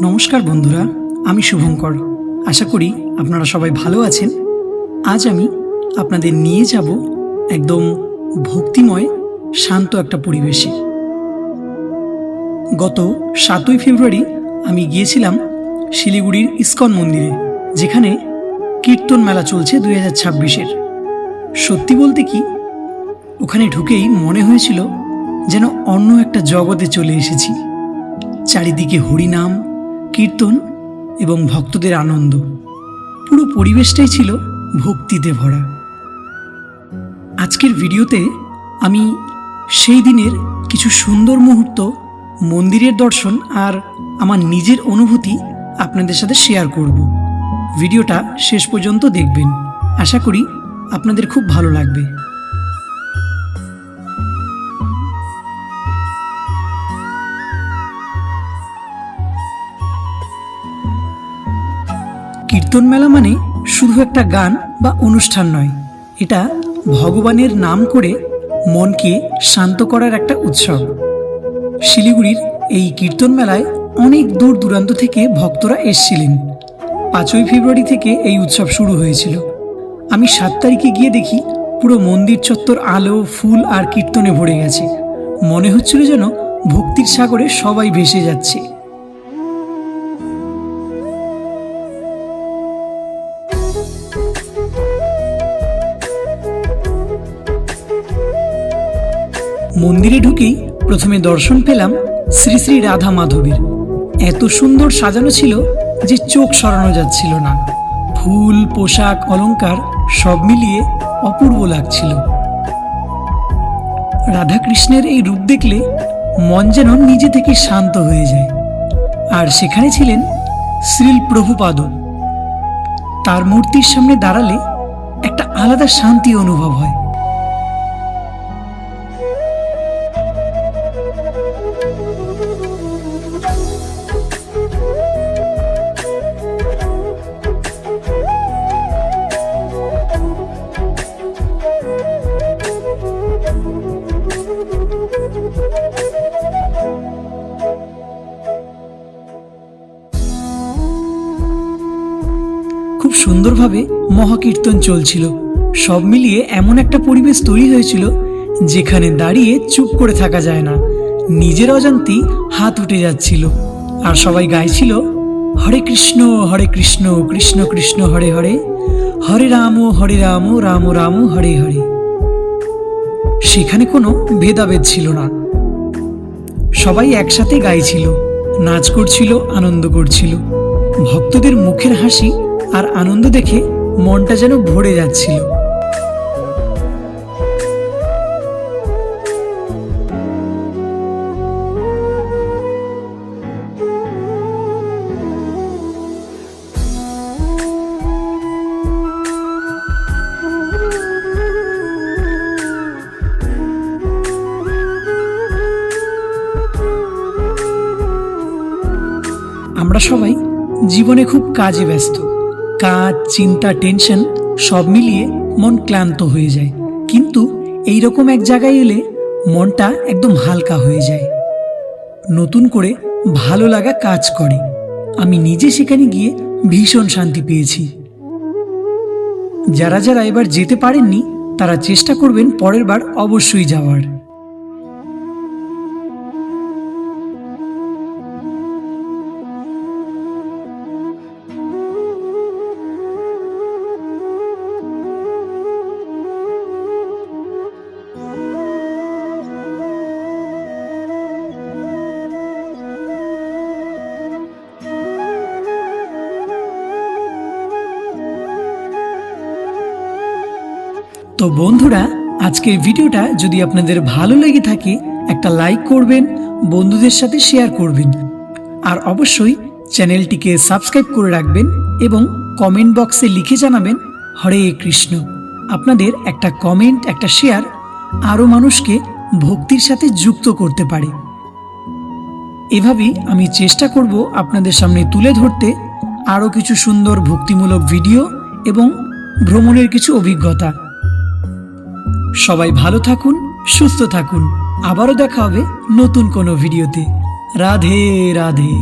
নমস্কার বন্ধুরা, আমি শুভঙ্কর। আশা করি আপনারা সবাই ভালো আছেন। আজ আমি আপনাদের নিয়ে যাব একদম ভক্তিময় শান্ত একটা পরিবেশে। গত 7ই ফেব্রুয়ারি আমি গিয়েছিলাম শিলিগুড়ির ইস্কন মন্দিরে, যেখানে কীর্তন মেলা চলছে 2026-এর। সত্যি বলতে কি, ওখানে ঢুকেই মনে হয়েছিল যেন অন্য একটা জগতে চলে এসেছি। চারিদিকে হরিনাম, কীর্তন এবং ভক্তদের আনন্দ, পুরো পরিবেশটাই ছিল ভক্তিতে ভরা। আজকের ভিডিওতে আমি সেই দিনের কিছু সুন্দর মুহূর্ত, মন্দিরের দর্শন আর আমার নিজের অনুভূতি আপনাদের সাথে শেয়ার করব। ভিডিওটা শেষ পর্যন্ত দেখবেন, আশা করি আপনাদের খুব ভালো লাগবে। কীর্তন মেলা মানে শুধু একটা গান বা অনুষ্ঠান নয়, এটা ভগবানের নাম করে মনকে শান্ত করার একটা উৎসব। শিলিগুড়ির এই কীর্তন মেলায় অনেক দূর দূরান্ত থেকে ভক্তরা এসেছিলেন। 5ই ফেব্রুয়ারি থেকে এই উৎসব শুরু হয়েছিল। আমি 7 তারিখে গিয়ে দেখি পুরো মন্দির চত্বর আলো, ফুল আর কীর্তনে ভরে গেছে। মনে হচ্ছিল যেন ভক্তির সাগরে সবাই ভেসে যাচ্ছে। মন্দিরে ঢুকেই প্রথমে দর্শন পেলাম শ্রী শ্রী রাধা মাধবের। এত সুন্দর সাজানো ছিল যে চোখ সরানো যাচ্ছিল না। ফুল, পোশাক, অলংকার সব মিলিয়ে অপূর্ব লাগছিল। রাধাকৃষ্ণের এই রূপ দেখলে মন যেন নিজে থেকে শান্ত হয়ে যায়। আর সেখানে ছিলেন শ্রীল প্রভুপাদ। তার মূর্তির সামনে দাঁড়ালে একটা আলাদা শান্তি অনুভব হয়। খুব সুন্দরভাবে মহাকীর্তন চলছিল। সব মিলিয়ে এমন একটা পরিবেশ তৈরি হয়েছিল যেখানে দাঁড়িয়ে চুপ করে থাকা যায় না। নিজের অজান্তেই হাত উঠে যাচ্ছিল আর সবাই গাইছিল, হরে কৃষ্ণ কৃষ্ণ কৃষ্ণ হরে হরে, হরে রাম রাম রাম হরে হরে। সেখানে কোনো ভেদাভেদ ছিল না, সবাই একসাথে গাইছিল, নাচ করছিল, আনন্দ করছিল। ভক্তদের মুখের হাসি আর আনন্দ দেখে মনটা যেন ভরে যাচ্ছিল। আমরা সবাই জীবনে খুব কাজে ব্যস্ত। কাজ, চিন্তা, টেনশন সব মিলিয়ে মন ক্লান্ত হয়ে যায়। কিন্তু এইরকম এক জায়গায় এলে মনটা একদম হালকা হয়ে যায়, নতুন করে ভালো লাগা কাজ করে। আমি নিজে সেখানে গিয়ে ভীষণ শান্তি পেয়েছি। যারা যারা এবার যেতে পারেননি তারা চেষ্টা করবেন পরের বার অবশ্যই যাওয়ার। তো বন্ধুরা, আজকের ভিডিওটা যদি আপনাদের ভালো লেগে থাকে একটা লাইক করবেন, বন্ধুদের সাথে শেয়ার করবেন আর অবশ্যই চ্যানেলটিকে সাবস্ক্রাইব করে রাখবেন এবং কমেন্ট বক্সে লিখে জানাবেন হরে কৃষ্ণ। আপনাদের একটা কমেন্ট, একটা শেয়ার আরও মানুষকে ভক্তির সাথে যুক্ত করতে পারে। এভাবেই আমি চেষ্টা করব আপনাদের সামনে তুলে ধরতে আরও কিছু সুন্দর ভক্তিমূলক ভিডিও এবং ভ্রমণের কিছু অভিজ্ঞতা। সবাই ভালো থাকুন, সুস্থ থাকুন। আবারও দেখা হবে নতুন কোনো ভিডিওতে। রাধে রাধে।